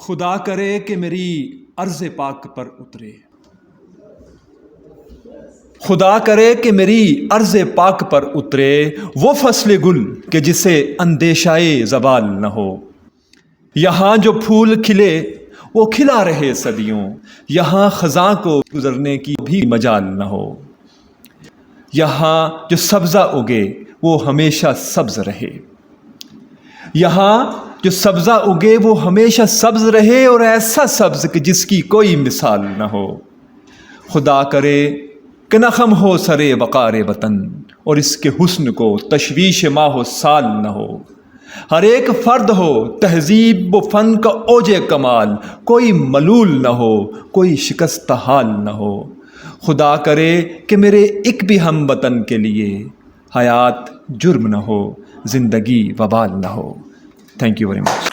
خدا کرے کہ میری عرض پاک پر اترے، خدا کرے کہ میری عرض پاک پر اترے وہ فصل گل کہ جسے اندیشائے زوال نہ ہو۔ یہاں جو پھول کھلے وہ کھلا رہے صدیوں، یہاں خزاں کو گزرنے کی بھی مجال نہ ہو۔ یہاں جو سبزہ اگے وہ ہمیشہ سبز رہے، یہاں جو سبزہ اگے وہ ہمیشہ سبز رہے، اور ایسا سبز کہ جس کی کوئی مثال نہ ہو۔ خدا کرے کہ نہ خم ہو سرے وقار وطن، اور اس کے حسن کو تشویش ماہ و سال نہ ہو۔ ہر ایک فرد ہو تہذیب و فن کا اوج کمال، کوئی ملول نہ ہو، کوئی شکستہ حال نہ ہو۔ خدا کرے کہ میرے ایک بھی ہم وطن کے لیے حیات جرم نہ ہو، زندگی وبال نہ ہو۔ Thank you very much.